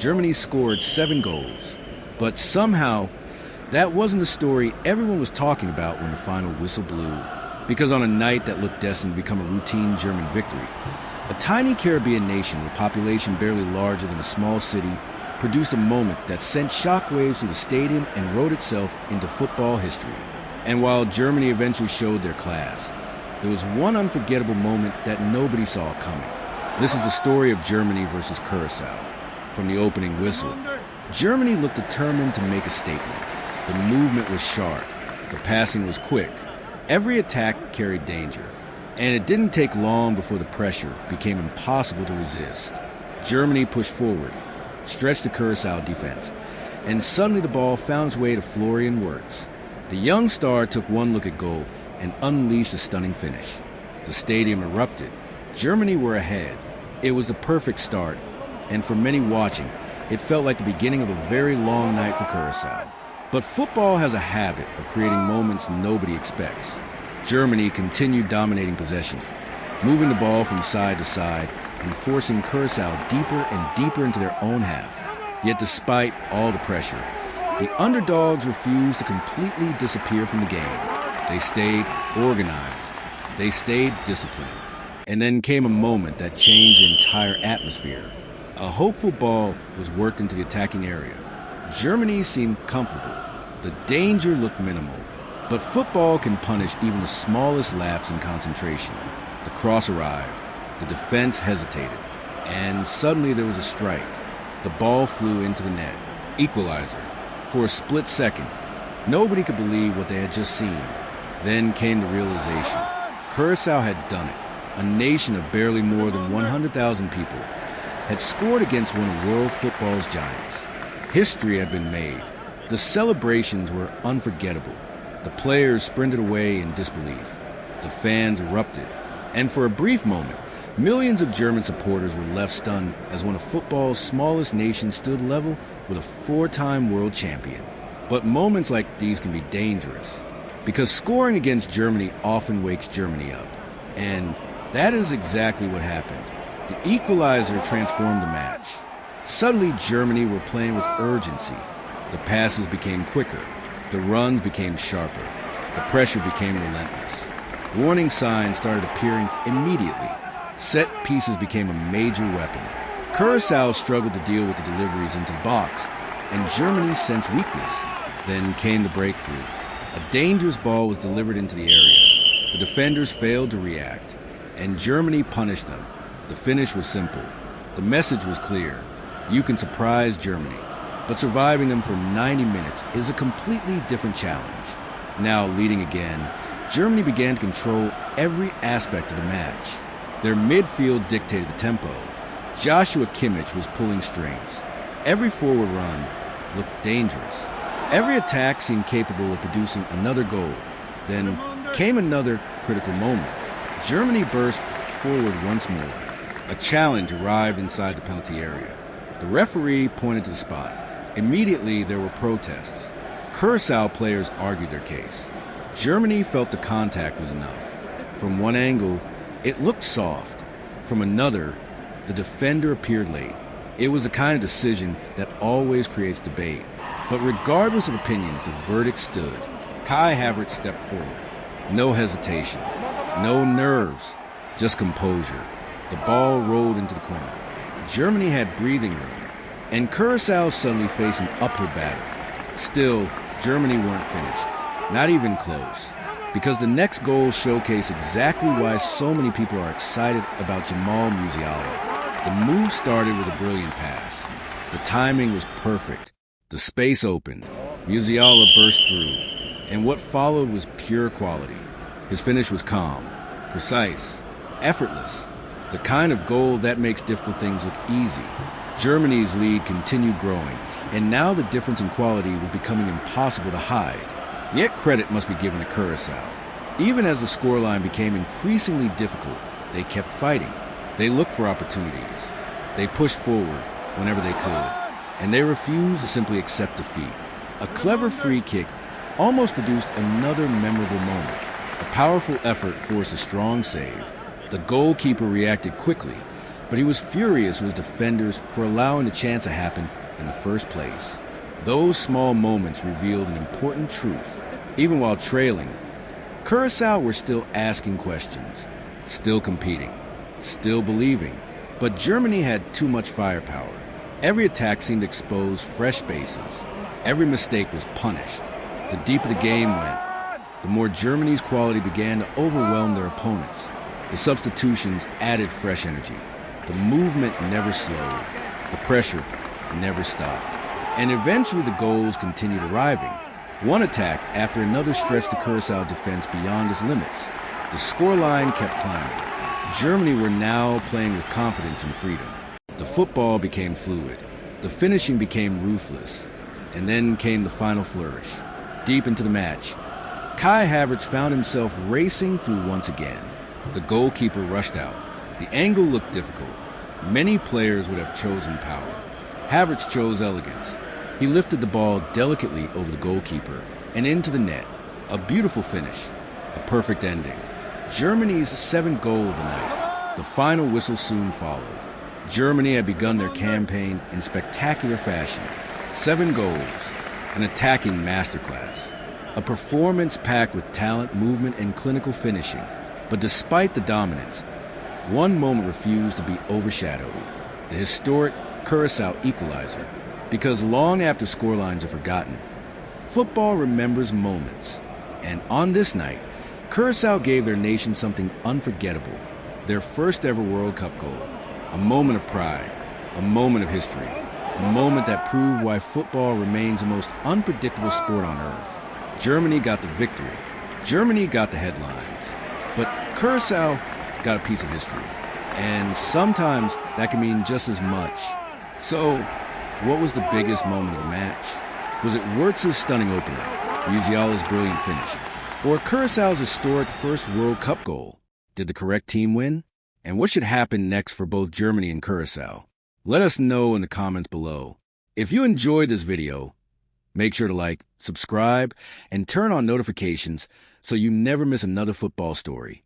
Germany scored 7 goals. But somehow, that wasn't the story everyone was talking about when the final whistle blew. Because on a night that looked destined to become a routine German victory, a tiny Caribbean nation with a population barely larger than a small city produced a moment that sent shockwaves through the stadium and wrote itself into football history. And while Germany eventually showed their class, there was one unforgettable moment that nobody saw coming. This is the story of Germany versus Curacao. From the opening whistle, Germany looked determined to make a statement. The movement was sharp. The passing was quick. Every attack carried danger. And it didn't take long before the pressure became impossible to resist. Germany pushed forward, stretched the Curacao defense, and suddenly the ball found its way to Florian Wirtz. The young star took one look at goal and unleashed a stunning finish. The stadium erupted. Germany were ahead. It was the perfect start, and for many watching, it felt like the beginning of a very long night for Curacao. But football has a habit of creating moments nobody expects. Germany continued dominating possession, moving the ball from side to side and forcing Curacao deeper and deeper into their own half. Yet despite all the pressure, the underdogs refused to completely disappear from the game. They stayed organized. They stayed disciplined. And then came a moment that changed the entire atmosphere. A hopeful ball was worked into the attacking area. Germany seemed comfortable. The danger looked minimal. But football can punish even the smallest lapse in concentration. The cross arrived. The defense hesitated. And suddenly there was a strike. The ball flew into the net. Equalizer. For a split second, nobody could believe what they had just seen. Then came the realization. Curacao had done it. A nation of barely more than 100,000 people had scored against one of world football's giants. History had been made. The celebrations were unforgettable. The players sprinted away in disbelief. The fans erupted. And for a brief moment, millions of German supporters were left stunned as one of football's smallest nations stood level with a 4-time world champion. But moments like these can be dangerous, because scoring against Germany often wakes Germany up. And that is exactly what happened. The equalizer transformed the match. Suddenly, Germany were playing with urgency. The passes became quicker. The runs became sharper. The pressure became relentless. Warning signs started appearing immediately. Set pieces became a major weapon. Curacao struggled to deal with the deliveries into the box, and Germany sensed weakness. Then came the breakthrough. A dangerous ball was delivered into the area. The defenders failed to react, and Germany punished them. The finish was simple. The message was clear. You can surprise Germany, but surviving them for 90 minutes is a completely different challenge. Now leading again, Germany began to control every aspect of the match. Their midfield dictated the tempo. Joshua Kimmich was pulling strings. Every forward run looked dangerous. Every attack seemed capable of producing another goal. Then came another critical moment. Germany burst forward once more. A challenge arrived inside the penalty area. The referee pointed to the spot. Immediately, there were protests. Curacao players argued their case. Germany felt the contact was enough. From one angle, it looked soft. From another, the defender appeared late. It was the kind of decision that always creates debate. But regardless of opinions, the verdict stood. Kai Havertz stepped forward. No hesitation. No nerves. Just composure. The ball rolled into the corner. Germany had breathing room. And Curacao suddenly faced an uphill battle. Still, Germany weren't finished. Not even close. Because the next goal showcased exactly why so many people are excited about Jamal Musiala. The move started with a brilliant pass. The timing was perfect. The space opened. Musiala burst through. And what followed was pure quality. His finish was calm, precise, effortless. The kind of goal that makes difficult things look easy. Germany's lead continued growing, and now the difference in quality was becoming impossible to hide. Yet credit must be given to Curacao. Even as the scoreline became increasingly difficult, they kept fighting. They looked for opportunities. They pushed forward whenever they could, and they refused to simply accept defeat. A clever free kick almost produced another memorable moment. A powerful effort forced a strong save. The goalkeeper reacted quickly, but he was furious with his defenders for allowing the chance to happen in the first place. Those small moments revealed an important truth. Even while trailing, Curacao were still asking questions, still competing, still believing. But Germany had too much firepower. Every attack seemed to expose fresh spaces. Every mistake was punished. The deeper the game went, the more Germany's quality began to overwhelm their opponents. The substitutions added fresh energy. The movement never slowed. The pressure never stopped. And eventually the goals continued arriving. One attack after another stretched the Curacao defense beyond its limits. The scoreline kept climbing. Germany were now playing with confidence and freedom. The football became fluid. The finishing became ruthless. And then came the final flourish. Deep into the match, Kai Havertz found himself racing through once again. The goalkeeper rushed out. The angle looked difficult. Many players would have chosen power. Havertz chose elegance. He lifted the ball delicately over the goalkeeper and into the net. A beautiful finish. A perfect ending. Germany's 7th goal of the night. The final whistle soon followed. Germany had begun their campaign in spectacular fashion. 7 goals. An attacking masterclass. A performance packed with talent, movement, and clinical finishing. But despite the dominance, one moment refused to be overshadowed. The historic Curacao equalizer. Because long after scorelines are forgotten, football remembers moments. And on this night, Curacao gave their nation something unforgettable. Their first ever World Cup goal. A moment of pride. A moment of history. A moment that proved why football remains the most unpredictable sport on earth. Germany got the victory. Germany got the headlines. But Curacao got a piece of history. And sometimes that can mean just as much. So, what was the biggest moment of the match? Was it Wirtz's stunning opener, Musiala's brilliant finish, or Curaçao's historic first World Cup goal? Did the correct team win? And what should happen next for both Germany and Curacao? Let us know in the comments below. If you enjoyed this video, make sure to like, subscribe, and turn on notifications so you never miss another football story.